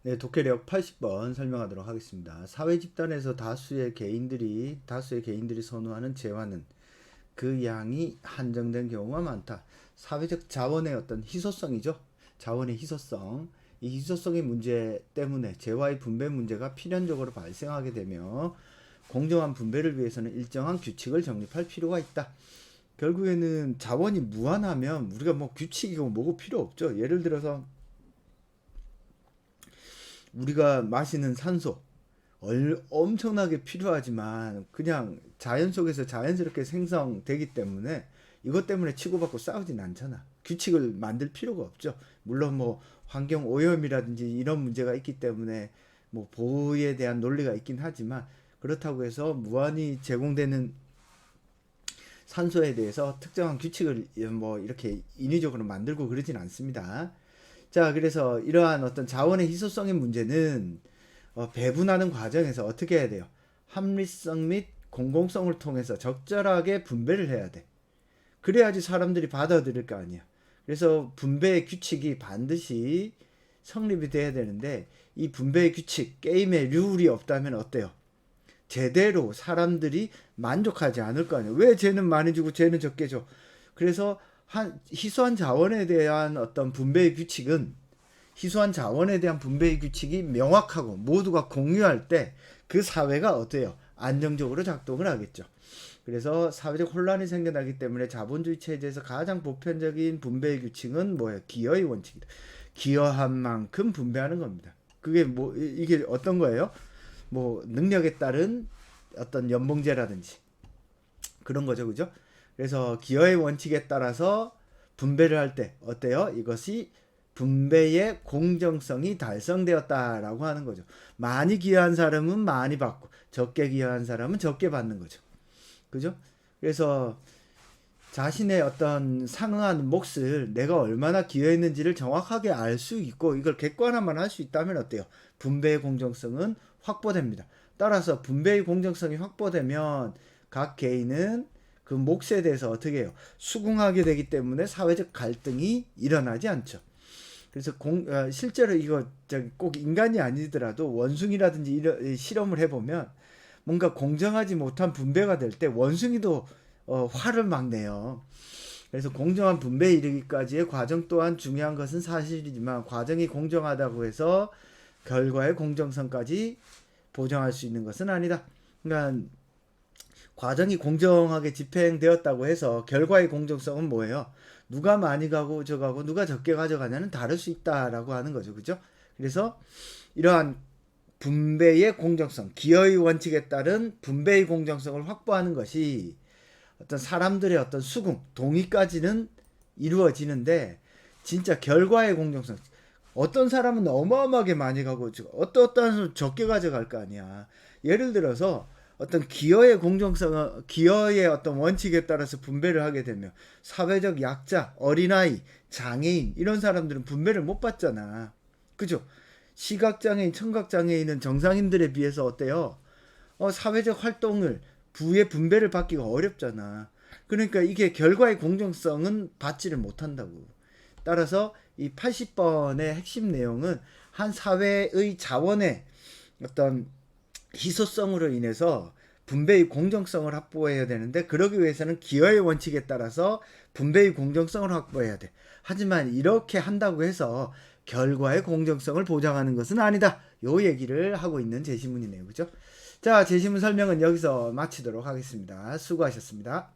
네, 독해력 80번 설명하도록 하겠습니다. 사회 집단에서 다수의 개인들이 선호하는 재화는 그 양이 한정된 경우가 많다. 사회적 자원의 어떤 희소성이죠. 자원의 희소성. 이 희소성의 문제 때문에 재화의 분배 문제가 필연적으로 발생하게 되며 공정한 분배를 위해서는 일정한 규칙을 정립할 필요가 있다. 결국에는 자원이 무한하면 우리가 뭐 규칙이고 뭐고 필요 없죠. 예를 들어서 우리가 마시는 산소 엄청나게 필요하지만 그냥 자연 속에서 자연스럽게 생성되기 때문에 이것 때문에 치고받고 싸우진 않잖아. 규칙을 만들 필요가 없죠. 물론 뭐 환경 오염이라든지 이런 문제가 있기 때문에 뭐 보호에 대한 논리가 있긴 하지만 그렇다고 해서 무한히 제공되는 산소에 대해서 특정한 규칙을 뭐 이렇게 인위적으로 만들고 그러진 않습니다. 자, 그래서 이러한 어떤 자원의 희소성의 문제는 배분하는 과정에서 어떻게 해야 돼요? 합리성 및 공공성을 통해서 적절하게 분배를 해야 돼. 그래야지 사람들이 받아들일 거 아니야. 그래서 분배의 규칙이 반드시 성립이 돼야 되는데 이 분배의 규칙, 게임의 룰이 없다면 어때요? 제대로 사람들이 만족하지 않을 거 아니에요. 왜 쟤는 많이 주고 쟤는 적게 줘? 그래서 희소한 자원에 대한 어떤 분배의 규칙은 희소한 자원에 대한 분배의 규칙이 명확하고 모두가 공유할 때 그 사회가 어때요? 안정적으로 작동을 하겠죠. 그래서 사회적 혼란이 생겨나기 때문에 자본주의 체제에서 가장 보편적인 분배의 규칙은 뭐예요? 기여의 원칙이다. 기여한 만큼 분배하는 겁니다. 그게 뭐 이게 어떤 거예요? 뭐 능력에 따른 어떤 연봉제라든지 그런 거죠, 그죠? 그래서 기여의 원칙에 따라서 분배를 할 때 어때요? 이것이 분배의 공정성이 달성되었다라고 하는 거죠. 많이 기여한 사람은 많이 받고 적게 기여한 사람은 적게 받는 거죠. 그죠? 그래서 자신의 어떤 상응하는 몫을 내가 얼마나 기여했는지를 정확하게 알 수 있고 이걸 객관화만 할 수 있다면 어때요? 분배의 공정성은 확보됩니다. 따라서 분배의 공정성이 확보되면 각 개인은 그 몫에 대해서 어떻게 해요? 수긍하게 되기 때문에 사회적 갈등이 일어나지 않죠. 그래서 실제로 이거 꼭 인간이 아니더라도 원숭이라든지 이런 실험을 해보면 뭔가 공정하지 못한 분배가 될 때 원숭이도 화를 막 내요. 그래서 공정한 분배에 이르기까지의 과정 또한 중요한 것은 사실이지만 과정이 공정하다고 해서 결과의 공정성까지 보장할 수 있는 것은 아니다. 그러니까 과정이 공정하게 집행되었다고 해서 결과의 공정성은 뭐예요? 누가 많이 가고 저가고 누가 적게 가져가냐는 다를 수 있다라고 하는 거죠. 그죠? 그래서 이러한 분배의 공정성, 기여의 원칙에 따른 분배의 공정성을 확보하는 것이 어떤 사람들의 어떤 수긍, 동의까지는 이루어지는데 진짜 결과의 공정성. 어떤 사람은 어마어마하게 많이 가고 어떤 사람은 적게 가져갈 거 아니야. 예를 들어서 어떤 기여의 공정성, 기여의 어떤 원칙에 따라서 분배를 하게 되면 사회적 약자, 어린아이, 장애인 이런 사람들은 분배를 못 받잖아. 그죠? 시각장애인, 청각장애인은 정상인들에 비해서 어때요? 사회적 활동을 부의 분배를 받기가 어렵잖아. 그러니까 이게 결과의 공정성은 받지를 못한다고. 따라서 이 80번의 핵심 내용은 한 사회의 자원의 어떤 희소성으로 인해서 분배의 공정성을 확보해야 되는데 그러기 위해서는 기여의 원칙에 따라서 분배의 공정성을 확보해야 돼. 하지만 이렇게 한다고 해서 결과의 공정성을 보장하는 것은 아니다. 요 얘기를 하고 있는 제시문이네요. 그죠? 자, 제시문 설명은 여기서 마치도록 하겠습니다. 수고하셨습니다.